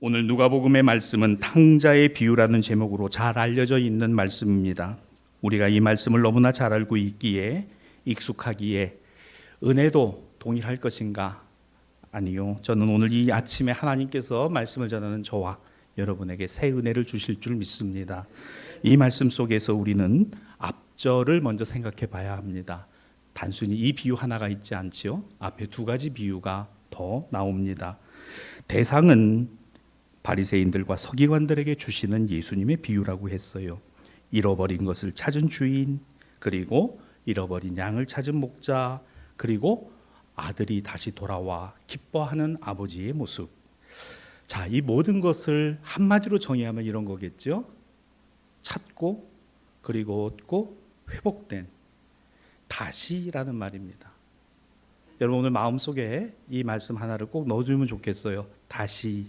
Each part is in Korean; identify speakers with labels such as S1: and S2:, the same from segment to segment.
S1: 오늘 누가복음의 말씀은 탕자의 비유라는 제목으로 잘 알려져 있는 말씀입니다. 우리가 이 말씀을 너무나 잘 알고 있기에 익숙하기에 은혜도 동일할 것인가? 아니요. 저는 오늘 이 아침에 하나님께서 말씀을 전하는 저와 여러분에게 새 은혜를 주실 줄 믿습니다. 이 말씀 속에서 우리는 앞절을 먼저 생각해 봐야 합니다. 단순히 이 비유 하나가 있지 않지요. 앞에 두 가지 비유가 더 나옵니다. 대상은 바리새인들과 서기관들에게 주시는 예수님의 비유라고 했어요. 잃어버린 것을 찾은 주인, 그리고 잃어버린 양을 찾은 목자, 그리고 아들이 다시 돌아와 기뻐하는 아버지의 모습. 자, 이 모든 것을 한마디로 정의하면 이런 거겠죠. 찾고, 그리고 얻고, 회복된 다시라는 말입니다. 여러분 오늘 마음속에 이 말씀 하나를 꼭 넣어주면 좋겠어요. 다시.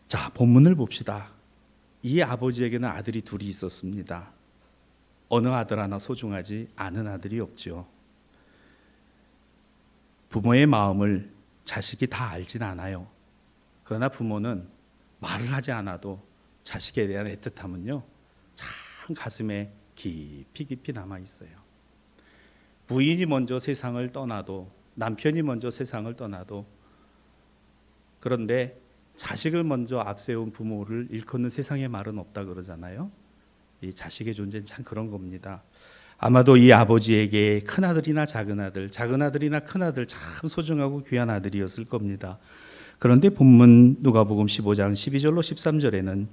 S1: 자, 본문을 봅시다. 이 아버지에게는 아들이 둘이 있었습니다. 어느 아들 하나 소중하지 않은 아들이 없죠. 부모의 마음을 자식이 다 알진 않아요. 그러나 부모는 말을 하지 않아도 자식에 대한 애틋함은요, 참 가슴에 깊이 남아 있어요. 부인이 먼저 세상을 떠나도, 남편이 먼저 세상을 떠나도, 그런데 자식을 먼저 앞세운 부모를 일컫는 세상에 말은 없다 그러잖아요. 이 자식의 존재는 참 그런 겁니다. 아마도 이 아버지에게 큰아들이나 작은아들이나 큰아들 참 소중하고 귀한 아들이었을 겁니다. 그런데 본문 누가복음 15장 12절로 13절에는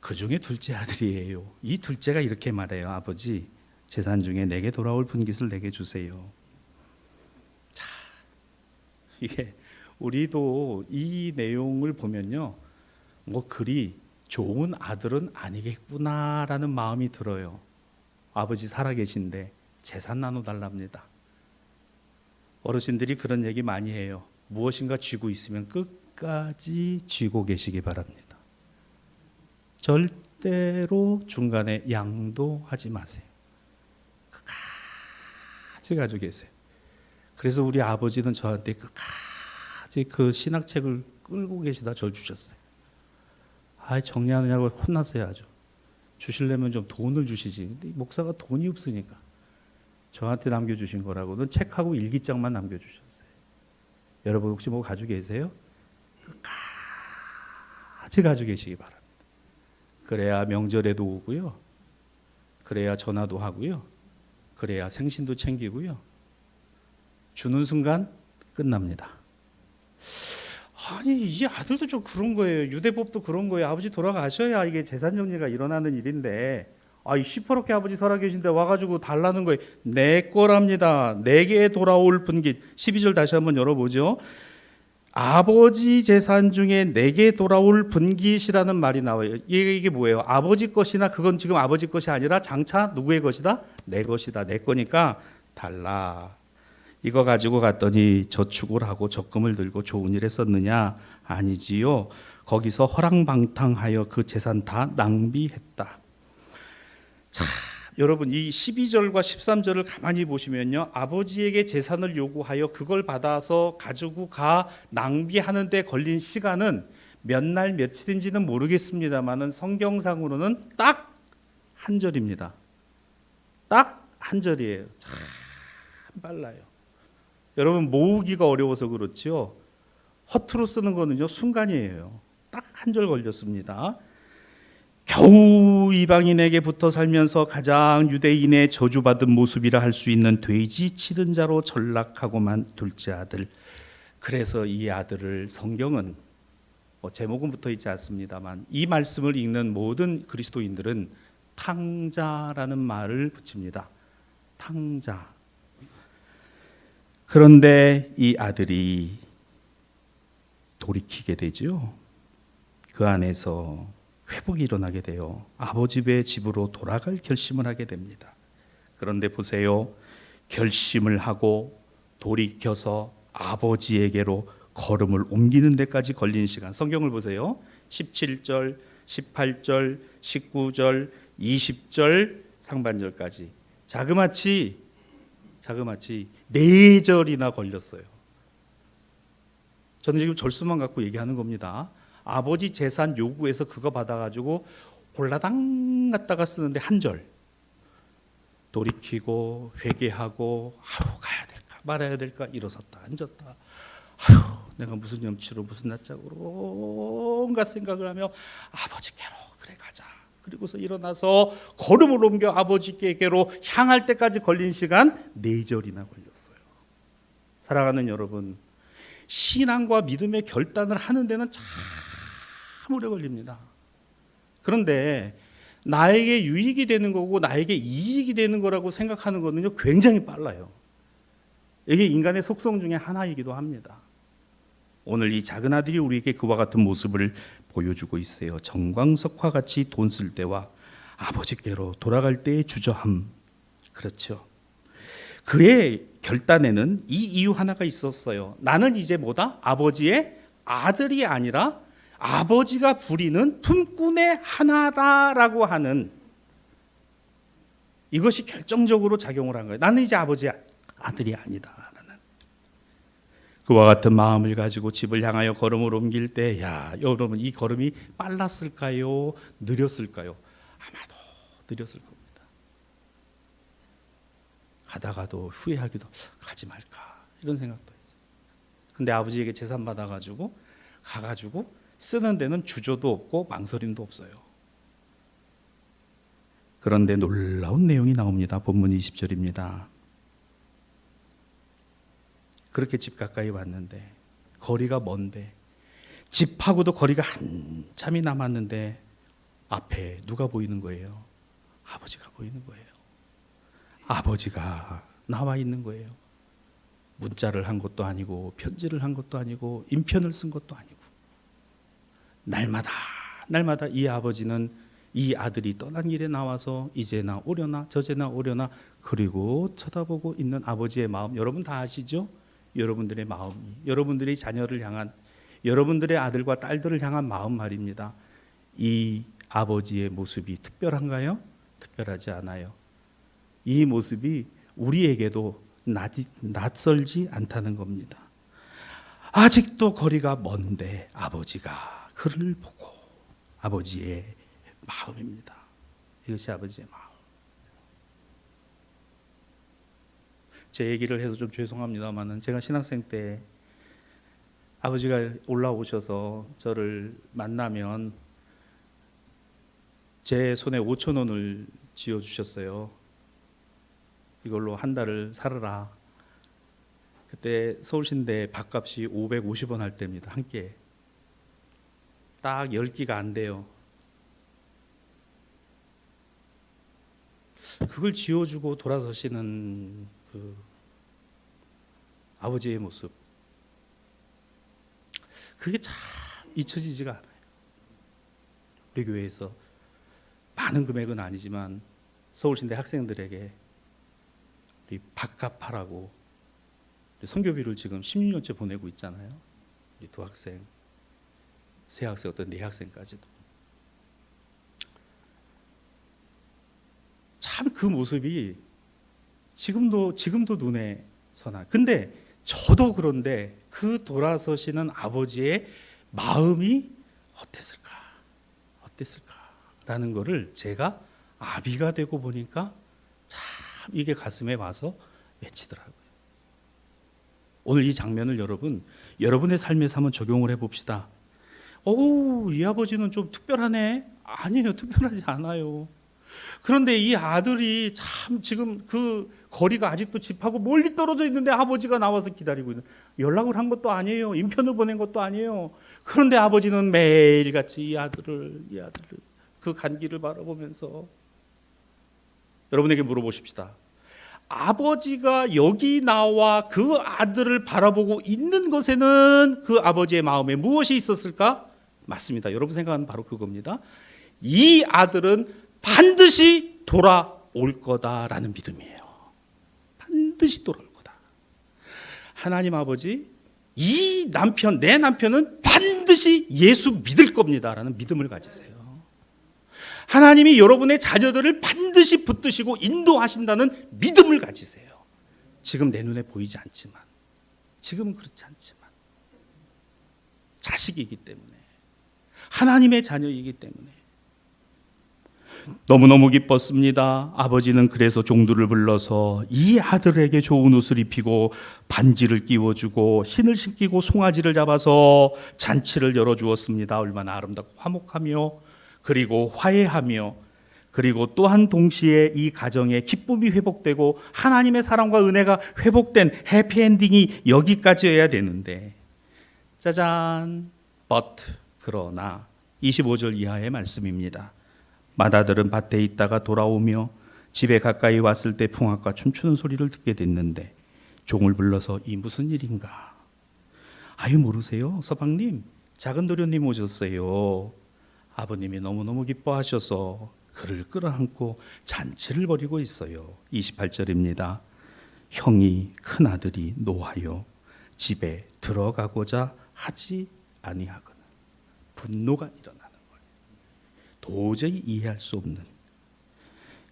S1: 그 중에 둘째 아들이에요. 이 둘째가 이렇게 말해요. 아버지, 재산 중에 내게 돌아올 분깃을 내게 주세요. 자, 이게 우리도 이 내용을 보면요, 뭐 그리 좋은 아들은 아니겠구나라는 마음이 들어요. 아버지 살아계신데 재산 나눠달랍니다. 어르신들이 그런 얘기 많이 해요. 무엇인가 쥐고 있으면 끝까지 쥐고 계시기 바랍니다. 절대로 중간에 양도하지 마세요. 끝까지 가지고 계세요. 그래서 우리 아버지는 저한테 끝까지 그 신학책을 끌고 계시다 절 주셨어요. 정리하느냐고 혼났어요. 아주. 주시려면 좀 돈을 주시지. 근데 목사가 돈이 없으니까 저한테 남겨주신 거라고는 책하고 일기장만 남겨주셨어요. 여러분 혹시 뭐 가지고 계세요? 끝까지 가지고 계시기 바랍니다. 그래야 명절에도 오고요. 그래야 전화도 하고요. 그래야 생신도 챙기고요. 주는 순간 끝납니다. 아니, 이 아들도 좀 그런 거예요. 유대법도 그런 거예요. 아버지 돌아가셔야 이게 재산 정리가 일어나는 일인데, 이 시퍼렇게 아버지 살아계신데 와가지고 달라는 거예요. 내 거랍니다. 내게 돌아올 분깃. 12절 다시 한번 열어보죠. 아버지 재산 중에 내게 돌아올 분깃이라는 말이 나와요. 이게 뭐예요? 아버지 것이나 그건 지금 아버지 것이 아니라 장차 누구의 것이다? 내 것이다. 내 거니까 달라. 이거 가지고 갔더니 저축을 하고 적금을 들고 좋은 일에 썼느냐? 아니지요. 거기서 허랑방탕하여 그 재산 다 낭비했다. 자, 여러분 이 12절과 13절을 가만히 보시면요, 아버지에게 재산을 요구하여 그걸 받아서 가지고 가 낭비하는 데 걸린 시간은 몇 날 며칠인지는 모르겠습니다만은 성경상으로는 딱 한 절입니다. 딱 한 절이에요. 참 빨라요. 여러분 모으기가 어려워서 그렇지요. 허투루 쓰는 거는요 순간이에요. 딱 한 절 걸렸습니다. 겨우 이방인에게 붙어 살면서 가장 유대인의 저주받은 모습이라 할 수 있는 돼지 치는 자로 전락하고만 둘째 아들. 그래서 이 아들을 성경은 제목은 붙어 있지 않습니다만 이 말씀을 읽는 모든 그리스도인들은 탕자라는 말을 붙입니다. 탕자. 그런데 이 아들이 돌이키게 되죠. 그 안에서 회복이 일어나게 돼요. 아버지의 집으로 돌아갈 결심을 하게 됩니다. 그런데 보세요. 결심을 하고 돌이켜서 아버지에게로 걸음을 옮기는 데까지 걸린 시간. 성경을 보세요. 17절, 18절, 19절, 20절 상반절까지 자그마치 4절이나 걸렸어요. 저는 지금 절수만 갖고 얘기하는 겁니다. 아버지 재산 요구해서 그거 받아가지고 골라당 갖다가 쓰는데 한 절 돌이키고 회개하고 가야 될까 말아야 될까 일어섰다 앉았다 내가 무슨 염치로 무슨 낯짝으로 온갖 생각을 하며 아버지께로 그래 가자. 그리고서 일어나서 걸음을 옮겨 아버지께로 향할 때까지 걸린 시간 4절이나 걸렸어요. 사랑하는 여러분, 신앙과 믿음의 결단을 하는 데는 참 오래 걸립니다. 그런데 나에게 유익이 되는 거고 나에게 이익이 되는 거라고 생각하는 거는요 굉장히 빨라요. 이게 인간의 속성 중에 하나이기도 합니다. 오늘 이 작은 아들이 우리에게 그와 같은 모습을 보여주고 있어요. 정광석과 같이 돈 쓸 때와 아버지께로 돌아갈 때의 주저함. 그렇죠. 그의 결단에는 이 이유 하나가 있었어요. 나는 이제 뭐다? 아버지의 아들이 아니라 아버지가 부리는 품꾼의 하나다라고 하는 이것이 결정적으로 작용을 한 거예요. 나는 이제 아버지의 아들이 아니다. 그와 같은 마음을 가지고 집을 향하여 걸음을 옮길 때, 여러분 이 걸음이 빨랐을까요? 느렸을까요? 아마도 느렸을 겁니다. 가다가도 후회하기도 가지 말까 이런 생각도 했어요. 근데 아버지에게 재산 받아가지고 가가지고 쓰는 데는 주저도 없고 망설임도 없어요. 그런데 놀라운 내용이 나옵니다. 본문 20절입니다. 그렇게 집 가까이 왔는데 거리가 먼데 집하고도 거리가 한참이 남았는데 앞에 누가 보이는 거예요? 아버지가 보이는 거예요. 아버지가 나와 있는 거예요. 문자를 한 것도 아니고 편지를 한 것도 아니고 인편을 쓴 것도 아니고 날마다 이 아버지는 이 아들이 떠난 길에 나와서 이제나 오려나 저제나 오려나 그리고 쳐다보고 있는 아버지의 마음 여러분 다 아시죠? 여러분들의 마음이 여러분들의 자녀를 향한 여러분들의 아들과 딸들을 향한 마음 말입니다. 이 아버지의 모습이 특별한가요? 특별하지 않아요. 이 모습이 우리에게도 낯설지 않다는 겁니다. 아직도 거리가 먼데 아버지가 그를 보고 아버지의 마음입니다. 이것이 아버지의 마음. 제 얘기를 해서 좀 죄송합니다만은 제가 신학생 때 아버지가 올라오셔서 저를 만나면 제 손에 5,000원을 쥐어주셨어요. 이걸로 한 달을 살아라. 그때 서울신대 밥값이 550원 할 때입니다. 한 끼에. 딱 10끼가 안 돼요. 그걸 쥐어주고 돌아서시는 그 아버지의 모습, 그게 참 잊혀지지가 않아요. 우리 교회에서 많은 금액은 아니지만 서울신대 학생들에게 우리 밥값하라고 선교비를 지금 16년째 보내고 있잖아요. 우리 2학생, 3학생, 어떤 4학생까지도. 참 그 모습이 지금도 눈에 선한. 근데 저도 그런데 그 돌아서시는 아버지의 마음이 어땠을까라는 거를 제가 아비가 되고 보니까 참 이게 가슴에 와서 맺히더라고요. 오늘 이 장면을 여러분의 삶에서 한번 적용을 해봅시다. 이 아버지는 좀 특별하네. 아니에요, 특별하지 않아요. 그런데 이 아들이 참 지금 그 거리가 아직도 집하고 멀리 떨어져 있는데 아버지가 나와서 기다리고 있는, 연락을 한 것도 아니에요. 인편을 보낸 것도 아니에요. 그런데 아버지는 매일같이 이 아들을 그 간기를 바라보면서 여러분에게 물어보십시다. 아버지가 여기 나와 그 아들을 바라보고 있는 것에는 그 아버지의 마음에 무엇이 있었을까? 맞습니다. 여러분 생각은 바로 그겁니다. 이 아들은 반드시 돌아올 거다라는 믿음이에요. 반드시 돌아올 거다. 하나님 아버지, 이 남편, 내 남편은 반드시 예수 믿을 겁니다라는 믿음을 가지세요. 하나님이 여러분의 자녀들을 반드시 붙드시고 인도하신다는 믿음을 가지세요. 지금 내 눈에 보이지 않지만, 지금은 그렇지 않지만, 자식이기 때문에, 하나님의 자녀이기 때문에 너무너무 기뻤습니다. 아버지는 그래서 종들을 불러서 이 아들에게 좋은 옷을 입히고 반지를 끼워주고 신을 신기고 송아지를 잡아서 잔치를 열어주었습니다. 얼마나 아름답고 화목하며 그리고 화해하며, 그리고 또한 동시에 이 가정에 기쁨이 회복되고 하나님의 사랑과 은혜가 회복된 해피엔딩이 여기까지여야 되는데, 짜잔, but, 그러나 25절 이하의 말씀입니다. 맏아들은 밭에 있다가 돌아오며 집에 가까이 왔을 때 풍악과 춤추는 소리를 듣게 됐는데 종을 불러서 이 무슨 일인가? 아유, 모르세요? 서방님, 작은 도련님 오셨어요. 아버님이 너무너무 기뻐하셔서 그를 끌어안고 잔치를 벌이고 있어요. 28절입니다. 형이 큰아들이 노하여 집에 들어가고자 하지 아니하거나, 분노가 일어나는 거예요. 도저히 이해할 수 없는.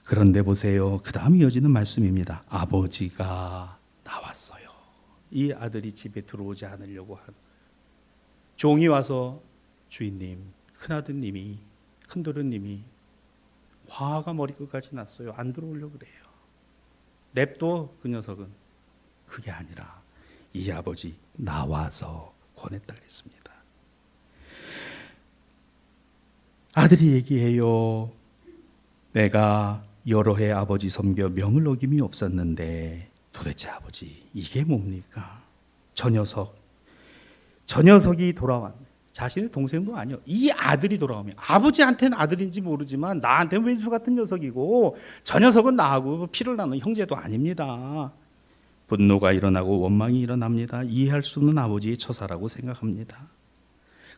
S1: 그런데 보세요, 그 다음 이어지는 말씀입니다. 아버지가 나왔어요. 이 아들이 집에 들어오지 않으려고 한 종이 와서, 주인님, 큰아드님이, 큰도련님이 화가 머리끝까지 났어요. 안 들어오려고 그래요. 냅둬, 그 녀석은. 그게 아니라 이 아버지 나와서 권했다 그랬습니다. 아들이 얘기해요. 내가 여러 해 아버지 섬겨 명을 어김이 없었는데 도대체 아버지 이게 뭡니까? 저 녀석이 돌아왔네. 자신의 동생도 아니요, 이 아들이 돌아오면, 아버지한테는 아들인지 모르지만 나한테는 왼수 같은 녀석이고 저 녀석은 나하고 피를 나눈 형제도 아닙니다. 분노가 일어나고 원망이 일어납니다. 이해할 수 없는 아버지의 처사라고 생각합니다.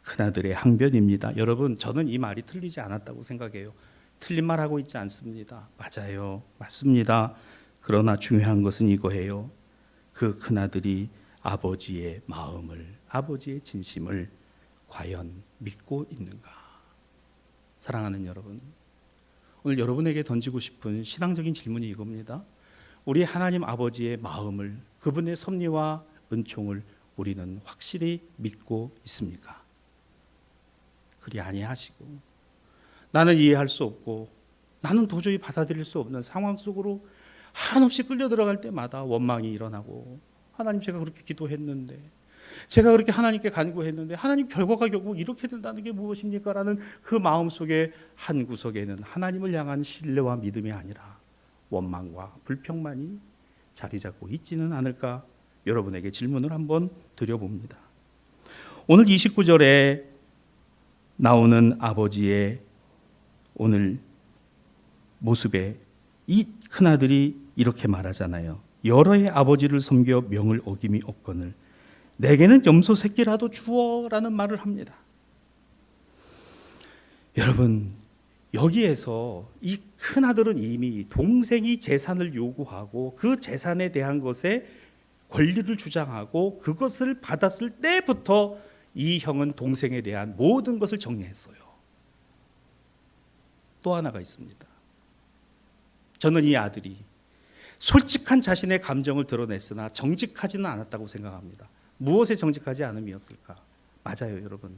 S1: 큰아들의 항변입니다. 여러분, 저는 이 말이 틀리지 않았다고 생각해요. 틀린 말하고 있지 않습니다. 맞아요, 맞습니다. 그러나 중요한 것은 이거예요. 그 큰아들이 아버지의 마음을, 아버지의 진심을 과연 믿고 있는가? 사랑하는 여러분, 오늘 여러분에게 던지고 싶은 신앙적인 질문이 이겁니다. 우리 하나님 아버지의 마음을, 그분의 섭리와 은총을 우리는 확실히 믿고 있습니까? 그리 아니하시고 나는 이해할 수 없고 나는 도저히 받아들일 수 없는 상황 속으로 한없이 끌려 들어갈 때마다 원망이 일어나고, 하나님, 제가 그렇게 기도했는데, 제가 그렇게 하나님께 간구했는데 하나님, 결과가 결국 이렇게 된다는 게 무엇입니까? 라는 그 마음속에 한 구석에는 하나님을 향한 신뢰와 믿음이 아니라 원망과 불평만이 자리 잡고 있지는 않을까? 여러분에게 질문을 한번 드려봅니다. 오늘 29절에 나오는 아버지의 오늘 모습에 이 큰아들이 이렇게 말하잖아요. 여러 해 아버지를 섬겨 명을 어김이 없거늘 내게는 염소 새끼라도 주어라는 말을 합니다. 여러분, 여기에서 이 큰아들은 이미 동생이 재산을 요구하고 그 재산에 대한 것에 권리를 주장하고 그것을 받았을 때부터 이 형은 동생에 대한 모든 것을 정리했어요. 또 하나가 있습니다. 저는 이 아들이 솔직한 자신의 감정을 드러냈으나 정직하지는 않았다고 생각합니다. 무엇에 정직하지 않음이었을까? 맞아요, 여러분.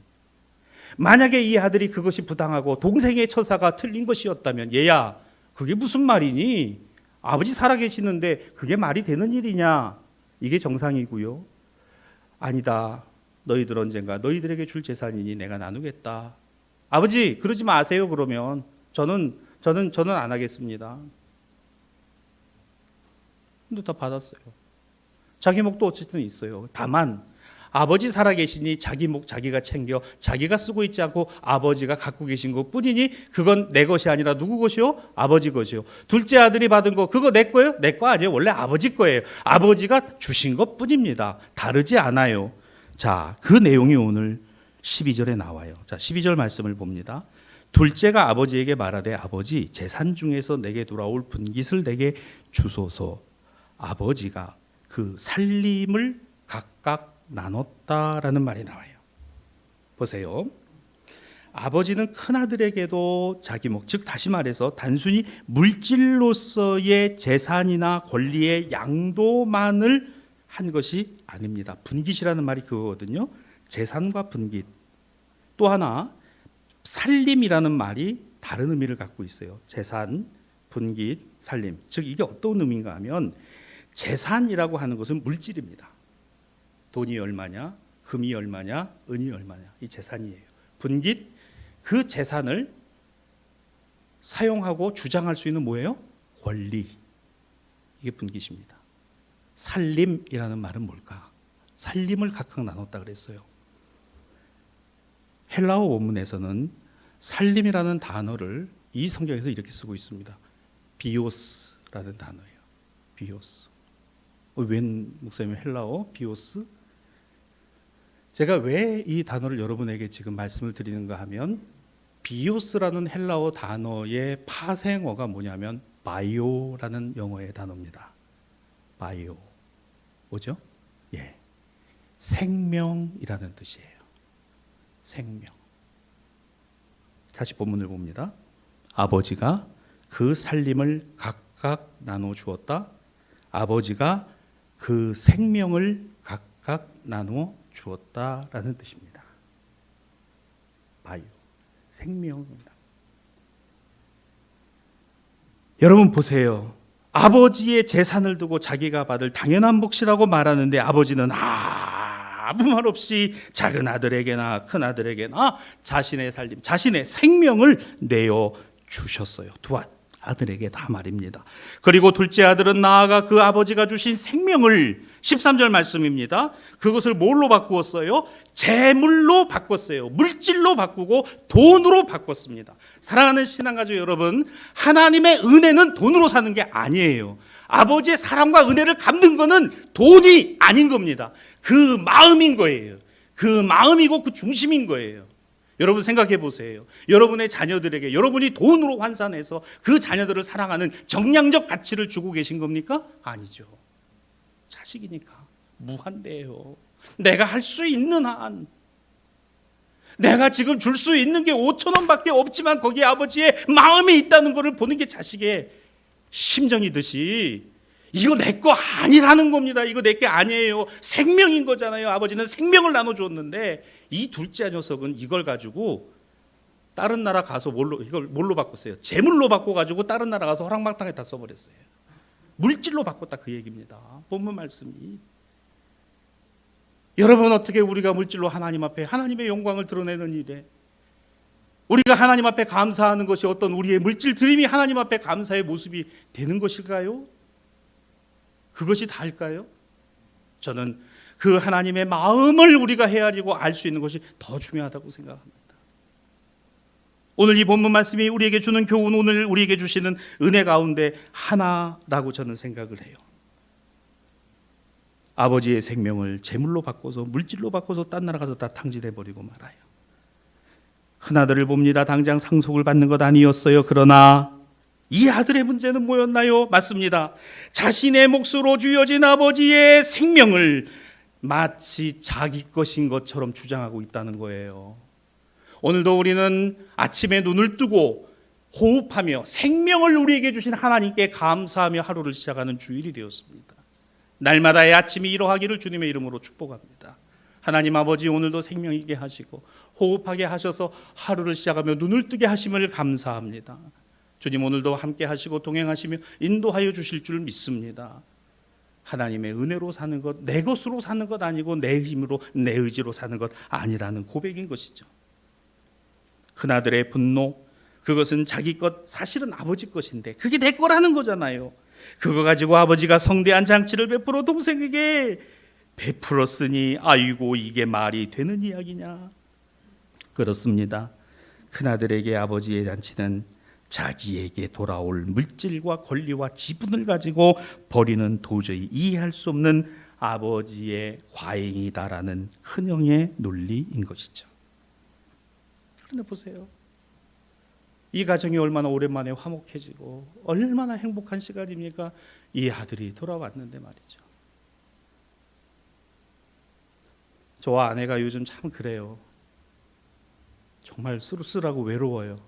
S1: 만약에 이 아들이 그것이 부당하고 동생의 처사가 틀린 것이었다면, 얘야, 그게 무슨 말이니? 아버지 살아계시는데 그게 말이 되는 일이냐? 이게 정상이고요. 아니다, 너희들 언젠가 너희들에게 줄 재산이니 내가 나누겠다. 아버지, 그러지 마세요. 그러면 저는 안 하겠습니다. 근데 다 받았어요. 자기 목도 어쨌든 있어요. 다만 아버지 살아계시니 자기 목 자기가 챙겨 자기가 쓰고 있지 않고 아버지가 갖고 계신 것뿐이니 그건 내 것이 아니라 누구 것이요? 아버지 것이요. 둘째 아들이 받은 거 그거 내 거예요? 내 거 아니에요. 원래 아버지 거예요. 아버지가 주신 것뿐입니다. 다르지 않아요. 자, 그 내용이 오늘 12절에 나와요. 자, 12절 말씀을 봅니다. 둘째가 아버지에게 말하되 아버지, 재산 중에서 내게 돌아올 분깃을 내게 주소서. 아버지가 그 살림을 각각 나눴다라는 말이 나와요. 보세요. 아버지는 큰아들에게도 자기 목, 즉 다시 말해서 단순히 물질로서의 재산이나 권리의 양도만을 한 것이 아닙니다. 분깃이라는 말이 그거거든요. 재산과 분깃. 또 하나 살림이라는 말이 다른 의미를 갖고 있어요. 재산, 분깃, 살림. 즉 이게 어떤 의미인가 하면 재산이라고 하는 것은 물질입니다. 돈이 얼마냐, 금이 얼마냐, 은이 얼마냐, 이 재산이에요. 분깃, 그 재산을 사용하고 주장할 수 있는 뭐예요? 권리. 이게 분깃입니다. 살림이라는 말은 뭘까? 살림을 각각 나눴다 그랬어요. 헬라어 원문에서는 살림이라는 단어를 이 성경에서 이렇게 쓰고 있습니다. 비오스라는 단어예요. 비오스. 웬 목사님 헬라어 비오스? 제가 왜 이 단어를 여러분에게 지금 말씀을 드리는가 하면 비오스라는 헬라어 단어의 파생어가 뭐냐면 바이오라는 영어의 단어입니다. 바이오. 뭐죠? 예. 생명이라는 뜻이에요. 생명. 다시 본문을 봅니다. 아버지가 그 살림을 각각 나눠 주었다. 아버지가 그 생명을 각각 나눠 주었다라는 뜻입니다. 바이오. 생명입니다. 여러분 보세요. 아버지의 재산을 두고 자기가 받을 당연한 몫이라고 말하는데 아버지는 아무 말 없이 작은 아들에게나 큰 아들에게나 자신의 살림, 자신의 생명을 내어 주셨어요. 두 아들에게 다 말입니다. 그리고 둘째 아들은 나아가 그 아버지가 주신 생명을 13절 말씀입니다. 그것을 뭘로 바꾸었어요? 재물로 바꿨어요. 물질로 바꾸고 돈으로 바꿨습니다. 사랑하는 신앙가족 여러분, 하나님의 은혜는 돈으로 사는 게 아니에요. 아버지의 사랑과 은혜를 갚는 것은 돈이 아닌 겁니다. 그 마음인 거예요. 그 마음이고 그 중심인 거예요. 여러분 생각해 보세요. 여러분의 자녀들에게 여러분이 돈으로 환산해서 그 자녀들을 사랑하는 정량적 가치를 주고 계신 겁니까? 아니죠. 자식이니까 무한대요. 내가 할 수 있는 한, 내가 지금 줄 수 있는 게 5천 원밖에 없지만 거기에 아버지의 마음이 있다는 것을 보는 게 자식의 심정이듯이 이거 내 거 아니라는 겁니다. 이거 내 게 아니에요. 생명인 거잖아요. 아버지는 생명을 나눠줬는데 이 둘째 녀석은 이걸 가지고 다른 나라 가서 이걸 뭘로 바꿨어요? 재물로 바꿔가지고 다른 나라 가서 허랑방탕에 다 써버렸어요. 물질로 바꿨다 그 얘기입니다. 본문 말씀이. 여러분 어떻게 우리가 물질로 하나님 앞에 하나님의 영광을 드러내는 일에 우리가 하나님 앞에 감사하는 것이 어떤 우리의 물질 드림이 하나님 앞에 감사의 모습이 되는 것일까요? 그것이 다일까요? 저는 그 하나님의 마음을 우리가 헤아리고 알 수 있는 것이 더 중요하다고 생각합니다. 오늘 이 본문 말씀이 우리에게 주는 교훈, 오늘 우리에게 주시는 은혜 가운데 하나라고 저는 생각을 해요. 아버지의 생명을 재물로 바꿔서 물질로 바꿔서 딴 나라 가서 다 탕진해버리고 말아요. 큰아들을 봅니다. 당장 상속을 받는 것 아니었어요. 그러나 이 아들의 문제는 뭐였나요? 맞습니다. 자신의 몫으로 주어진 아버지의 생명을 마치 자기 것인 것처럼 주장하고 있다는 거예요. 오늘도 우리는 아침에 눈을 뜨고 호흡하며 생명을 우리에게 주신 하나님께 감사하며 하루를 시작하는 주일이 되었습니다. 날마다의 아침이 이러하기를 주님의 이름으로 축복합니다. 하나님 아버지 오늘도 생명 있게 하시고 호흡하게 하셔서 하루를 시작하며 눈을 뜨게 하심을 감사합니다. 주님 오늘도 함께 하시고 동행하시며 인도하여 주실 줄 믿습니다. 하나님의 은혜로 사는 것, 내 것으로 사는 것 아니고 내 힘으로 내 의지로 사는 것 아니라는 고백인 것이죠. 큰아들의 분노, 그것은 자기 것, 사실은 아버지 것인데 그게 내 거라는 거잖아요. 그거 가지고 아버지가 성대한 잔치를 베풀어 동생에게 베풀었으니 아이고 이게 말이 되는 이야기냐. 그렇습니다. 큰아들에게 아버지의 잔치는 자기에게 돌아올 물질과 권리와 지분을 가지고 버리는 도저히 이해할 수 없는 아버지의 과잉이다라는 큰형의 논리인 것이죠. 그런데 보세요. 이 가정이 얼마나 오랜만에 화목해지고 얼마나 행복한 시간입니까? 이 아들이 돌아왔는데 말이죠. 저와 아내가 요즘 참 그래요. 정말 쓸쓸하고 외로워요.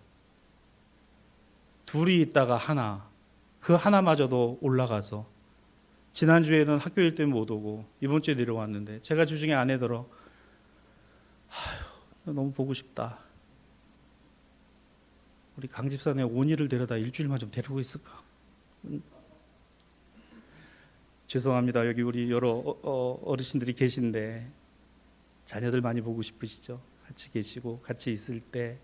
S1: 둘이 있다가 하나, 그 하나마저도 올라가서 지난주에는 학교 일 때문에 못 오고 이번 주에 내려왔는데 제가 주중에 아내더러 너무 보고 싶다. 우리 강집산에 온이를 데려다 일주일만 좀 데리고 있을까? 죄송합니다. 여기 우리 여러 어르신들이 계신데 자녀들 많이 보고 싶으시죠? 같이 계시고 같이 있을 때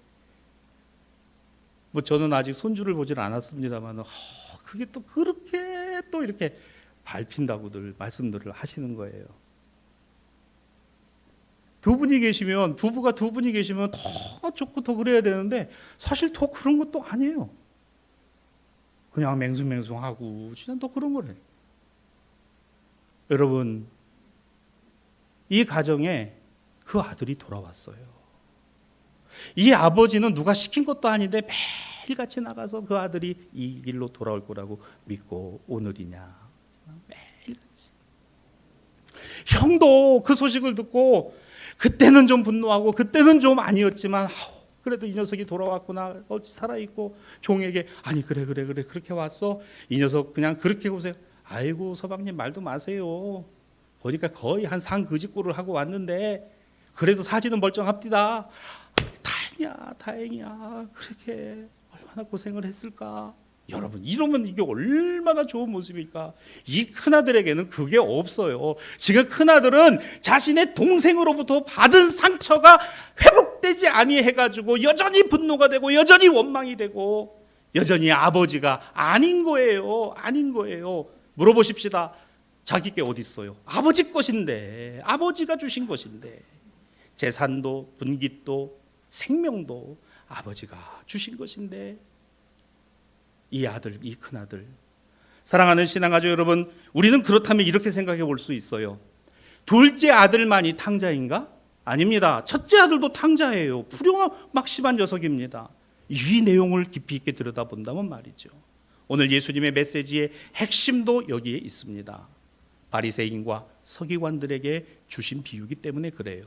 S1: 뭐 저는 아직 손주를 보질 않았습니다만 그게 또 그렇게 또 이렇게 밟힌다고들 말씀들을 하시는 거예요. 두 분이 계시면, 부부가 두 분이 계시면 더 좋고 더 그래야 되는데 사실 더 그런 것도 아니에요. 그냥 맹숭맹숭하고 진짜 더 그런 거래. 여러분, 이 가정에 그 아들이 돌아왔어요. 이 아버지는 누가 시킨 것도 아닌데 매일같이 나가서 그 아들이 이 길로 돌아올 거라고 믿고 오늘이냐. 매일같이. 형도 그 소식을 듣고 그때는 좀 분노하고 그때는 좀 아니었지만 그래도 이 녀석이 돌아왔구나. 어찌 살아있고 종에게 아니 그래 그렇게 왔어. 이 녀석 그냥 그렇게 오세요. 아이고 서방님 말도 마세요. 보니까 거의 한 상그짓골을 하고 왔는데 그래도 사지는 멀쩡합디다. 다행이야. 그렇게 얼마나 고생을 했을까. 여러분 이러면 이게 얼마나 좋은 모습일까. 이 큰아들에게는 그게 없어요. 지금 큰아들은 자신의 동생으로부터 받은 상처가 회복되지 아니해가지고 여전히 분노가 되고 여전히 원망이 되고 여전히 아버지가 아닌 거예요. 물어보십시다. 자기 게 어디 있어요? 아버지 것인데, 아버지가 주신 것인데, 재산도 분깃도 생명도 아버지가 주신 것인데, 이 아들, 이 큰아들, 사랑하는 신앙가족 여러분, 우리는 그렇다면 이렇게 생각해 볼 수 있어요. 둘째 아들만이 탕자인가? 아닙니다. 첫째 아들도 탕자예요. 불효막심한 녀석입니다. 이 내용을 깊이 있게 들여다본다면 말이죠. 오늘 예수님의 메시지의 핵심도 여기에 있습니다. 바리새인과 서기관들에게 주신 비유이기 때문에 그래요.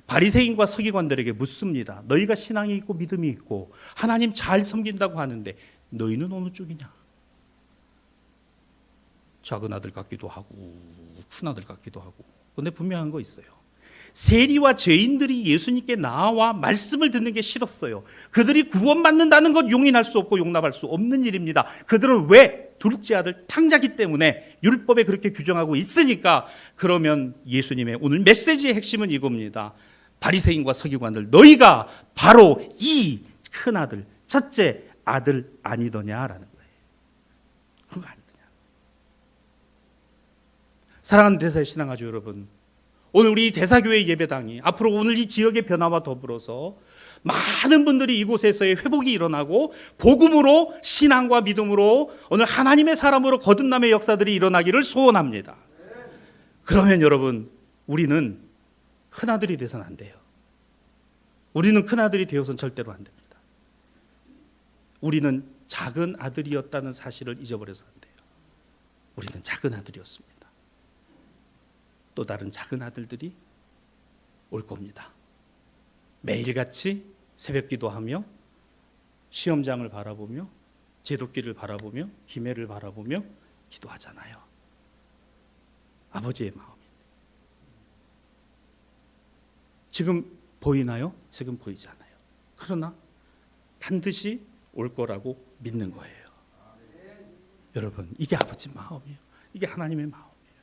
S1: 바리새인과 서기관들에게 묻습니다. 너희가 신앙이 있고 믿음이 있고 하나님 잘 섬긴다고 하는데 너희는 어느 쪽이냐? 작은 아들 같기도 하고 큰 아들 같기도 하고. 그런데 분명한 거 있어요. 세리와 죄인들이 예수님께 나와 말씀을 듣는 게 싫었어요. 그들이 구원받는다는 것 용인할 수 없고 용납할 수 없는 일입니다. 그들은 왜? 둘째 아들 탕자기 때문에 율법에 그렇게 규정하고 있으니까. 그러면 예수님의 오늘 메시지의 핵심은 이겁니다. 바리새인과 서기관들, 너희가 바로 이 큰아들, 첫째 아들 아니더냐라는 거예요. 그거 아니더냐. 사랑하는 대사의 신앙가족 여러분, 오늘 우리 대사교회 예배당이 앞으로 오늘 이 지역의 변화와 더불어서 많은 분들이 이곳에서의 회복이 일어나고 복음으로 신앙과 믿음으로 오늘 하나님의 사람으로 거듭남의 역사들이 일어나기를 소원합니다. 그러면 여러분, 우리는 큰아들이 돼서는 안 돼요. 우리는 큰아들이 되어서는 절대로 안 됩니다. 우리는 작은 아들이었다는 사실을 잊어버려서 안 돼요. 우리는 작은 아들이었습니다. 또 다른 작은 아들들이 올 겁니다. 매일같이 새벽 기도하며 시험장을 바라보며 제도길을 바라보며 기회를 바라보며 기도하잖아요. 아버지의 마음이. 지금 보이나요? 지금 보이지 않아요. 그러나 반드시 올 거라고 믿는 거예요. 여러분, 이게 아버지 마음이에요. 이게 하나님의 마음이에요.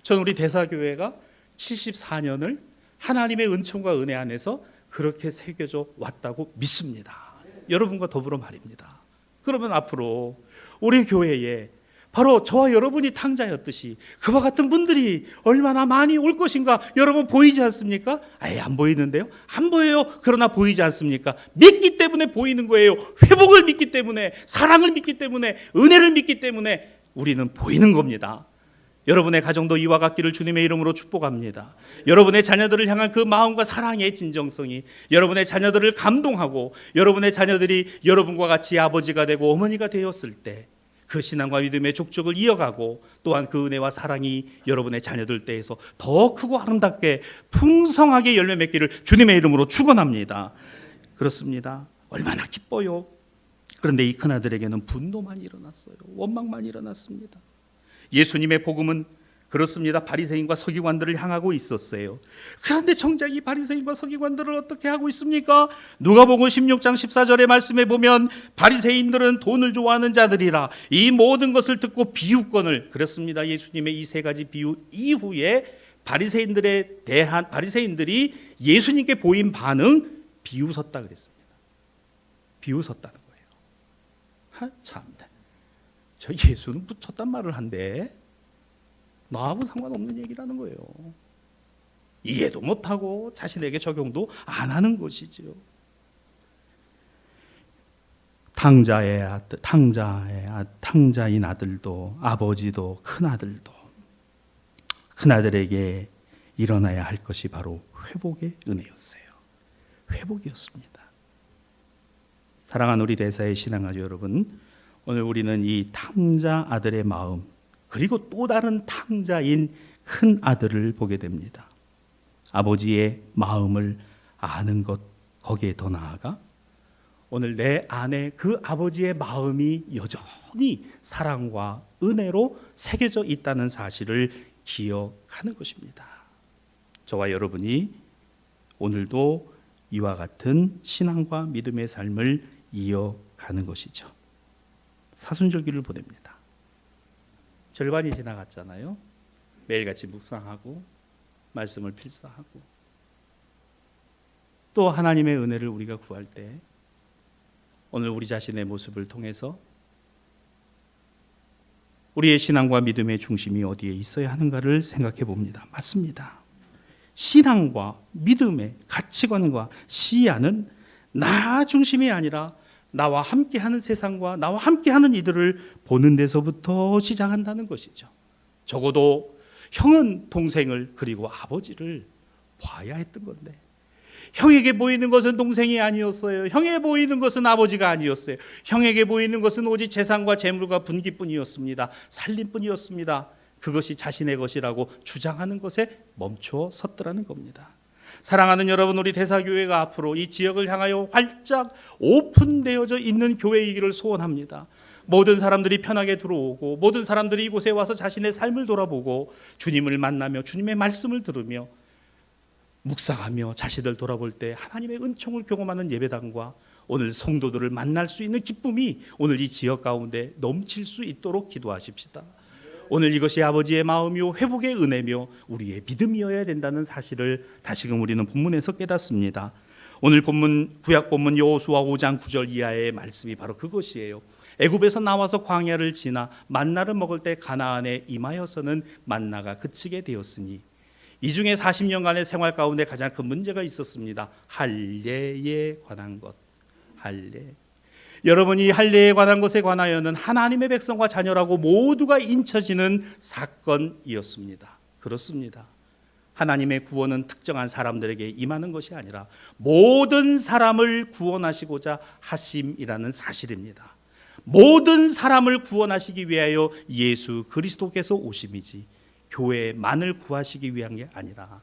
S1: 저는 우리 대사교회가 74년을 하나님의 은총과 은혜 안에서 그렇게 새겨져 왔다고 믿습니다. 여러분과 더불어 말입니다. 그러면 앞으로 우리 교회에 바로 저와 여러분이 탕자였듯이 그와 같은 분들이 얼마나 많이 올 것인가 여러분 보이지 않습니까? 아예 안 보이는데요? 안 보여요. 그러나 보이지 않습니까? 믿기 때문에 보이는 거예요. 회복을 믿기 때문에, 사랑을 믿기 때문에, 은혜를 믿기 때문에 우리는 보이는 겁니다. 여러분의 가정도 이와 같기를 주님의 이름으로 축복합니다. 여러분의 자녀들을 향한 그 마음과 사랑의 진정성이 여러분의 자녀들을 감동하고 여러분의 자녀들이 여러분과 같이 아버지가 되고 어머니가 되었을 때 그 신앙과 믿음의 족적을 이어가고 또한 그 은혜와 사랑이 여러분의 자녀들 때에서 더 크고 아름답게 풍성하게 열매 맺기를 주님의 이름으로 축원합니다. 그렇습니다. 얼마나 기뻐요. 그런데 이 큰아들에게는 분노만 일어났어요. 원망만 일어났습니다. 예수님의 복음은 그렇습니다. 바리새인과 서기관들을 향하고 있었어요. 그런데 정작 이 바리새인과 서기관들을 어떻게 하고 있습니까? 누가복음 16장 14절의 말씀에 보면 바리새인들은 돈을 좋아하는 자들이라 이 모든 것을 듣고 비유권을, 그렇습니다. 예수님의 이 세 가지 비유 이후에 바리새인들이 예수님께 보인 반응, 비웃었다 그랬습니다. 비웃었다는 거예요. 참, 저 예수는 붙였단 말을 한데 나하고 상관없는 얘기라는 거예요. 이해도 못하고 자신에게 적용도 안 하는 것이지요. 탕자인 아들도 아버지도 큰아들에게 일어나야 할 것이 바로 회복의 은혜였어요. 회복이었습니다. 사랑하는 우리 대사의 신앙가족 여러분, 오늘 우리는 이 탕자 아들의 마음, 그리고 또 다른 탕자인 큰 아들을 보게 됩니다. 아버지의 마음을 아는 것, 거기에 더 나아가 오늘 내 안에 그 아버지의 마음이 여전히 사랑과 은혜로 새겨져 있다는 사실을 기억하는 것입니다. 저와 여러분이 오늘도 이와 같은 신앙과 믿음의 삶을 이어가는 것이죠. 사순절기를 보냅니다. 절반이 지나갔잖아요. 매일같이 묵상하고 말씀을 필사하고 또 하나님의 은혜를 우리가 구할 때 오늘 우리 자신의 모습을 통해서 우리의 신앙과 믿음의 중심이 어디에 있어야 하는가를 생각해 봅니다. 맞습니다. 신앙과 믿음의 가치관과 시야는 나 중심이 아니라 나와 함께하는 세상과 나와 함께하는 이들을 보는 데서부터 시작한다는 것이죠. 적어도 형은 동생을 그리고 아버지를 봐야 했던 건데 형에게 보이는 것은 동생이 아니었어요. 형에게 보이는 것은 아버지가 아니었어요. 형에게 보이는 것은 오직 재산과 재물과 분기뿐이었습니다. 살림뿐이었습니다. 그것이 자신의 것이라고 주장하는 것에 멈춰 섰더라는 겁니다. 사랑하는 여러분, 우리 대사교회가 앞으로 이 지역을 향하여 활짝 오픈되어져 있는 교회이기를 소원합니다. 모든 사람들이 편하게 들어오고 모든 사람들이 이곳에 와서 자신의 삶을 돌아보고 주님을 만나며 주님의 말씀을 들으며 묵상하며 자신을 돌아볼 때 하나님의 은총을 경험하는 예배당과 오늘 성도들을 만날 수 있는 기쁨이 오늘 이 지역 가운데 넘칠 수 있도록 기도하십시다. 오늘 이것이 아버지의 마음이요 회복의 은혜며 우리의 믿음이어야 된다는 사실을 다시금 우리는 본문에서 깨닫습니다. 오늘 본문 구약 본문 여호수아 5장 9절 이하의 말씀이 바로 그것이에요. 애굽에서 나와서 광야를 지나 만나를 먹을 때 가나안에 임하여서는 만나가 그치게 되었으니 이 중에 40년간의 생활 가운데 가장 큰 문제가 있었습니다. 할례에 관한 것. 할례. 여러분이 할례에 관한 것에 관하여는 하나님의 백성과 자녀라고 모두가 인쳐지는 사건이었습니다. 그렇습니다. 하나님의 구원은 특정한 사람들에게 임하는 것이 아니라 모든 사람을 구원하시고자 하심이라는 사실입니다. 모든 사람을 구원하시기 위하여 예수 그리스도께서 오심이지 교회만을 구하시기 위한 게 아니라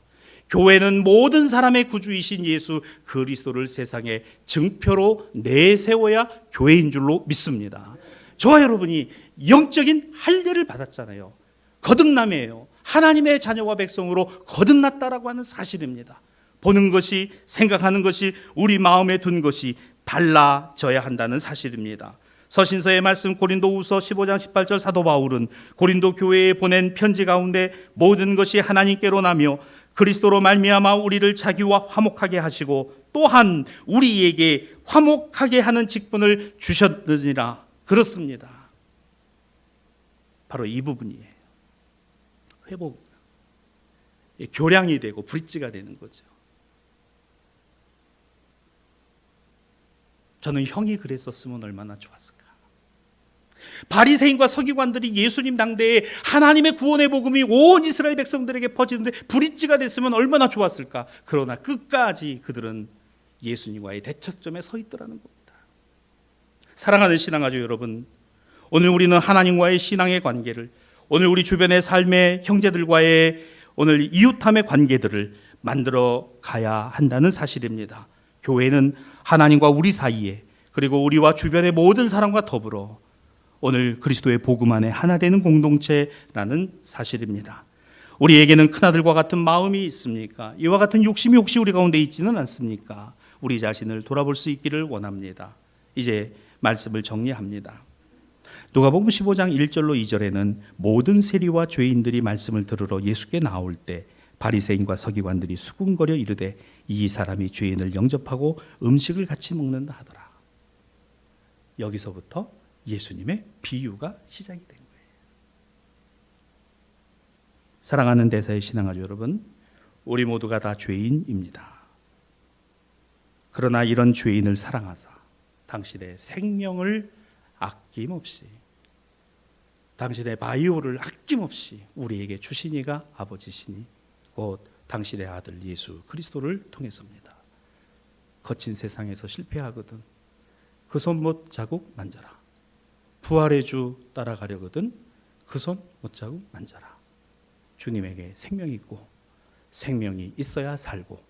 S1: 교회는 모든 사람의 구주이신 예수 그리스도를 세상에 증표로 내세워야 교회인 줄로 믿습니다. 저와 여러분이 영적인 할례를 받았잖아요. 거듭남이에요. 하나님의 자녀와 백성으로 거듭났다라고 하는 사실입니다. 보는 것이, 생각하는 것이, 우리 마음에 둔 것이 달라져야 한다는 사실입니다. 서신서의 말씀 고린도후서 15장 18절 사도 바울은 고린도 교회에 보낸 편지 가운데 모든 것이 하나님께로 나며 그리스도로 말미암아 우리를 자기와 화목하게 하시고 또한 우리에게 화목하게 하는 직분을 주셨느니라. 그렇습니다. 바로 이 부분이에요. 회복, 교량이 되고 브릿지가 되는 거죠. 저는 형이 그랬었으면 얼마나 좋았을까. 바리새인과 서기관들이 예수님 당대에 하나님의 구원의 복음이 온 이스라엘 백성들에게 퍼지는데 브릿지가 됐으면 얼마나 좋았을까. 그러나 끝까지 그들은 예수님과의 대척점에 서 있더라는 겁니다. 사랑하는 신앙가족 여러분, 오늘 우리는 하나님과의 신앙의 관계를, 오늘 우리 주변의 삶의 형제들과의 오늘 이웃함의 관계들을 만들어 가야 한다는 사실입니다. 교회는 하나님과 우리 사이에 그리고 우리와 주변의 모든 사람과 더불어 오늘 그리스도의 복음 안에 하나 되는 공동체라는 사실입니다. 우리에게는 큰아들과 같은 마음이 있습니까? 이와 같은 욕심이 혹시 우리 가운데 있지는 않습니까? 우리 자신을 돌아볼 수 있기를 원합니다. 이제 말씀을 정리합니다. 누가복음 15장 1절로 2절에는 모든 세리와 죄인들이 말씀을 들으러 예수께 나올 때 바리새인과 서기관들이 수군거려 이르되 이 사람이 죄인을 영접하고 음식을 같이 먹는다 하더라. 여기서부터 예수님의 비유가 시작이 된 거예요. 사랑하는 대사의 신앙가족 여러분, 우리 모두가 다 죄인입니다. 그러나 이런 죄인을 사랑하사 당신의 생명을 아낌없이, 당신의 바이오를 아낌없이 우리에게 주시니가 아버지시니 곧 당신의 아들 예수 그리스도를 통해서입니다. 거친 세상에서 실패하거든 그 손 못 자국 만져라. 부활의 주 따라가려거든 그 손 못 자국 만져라. 주님에게 생명이 있고 생명이 있어야 살고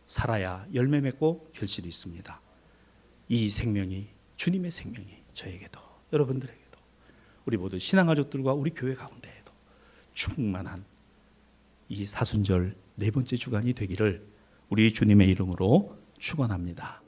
S1: 살아야 열매 맺고 결실이 있습니다. 이 생명이, 주님의 생명이 저에게도 여러분들에게도 우리 모두 신앙가족들과 우리 교회 가운데에도 충만한 이 사순절 네 번째 주간이 되기를 우리 주님의 이름으로 축원합니다.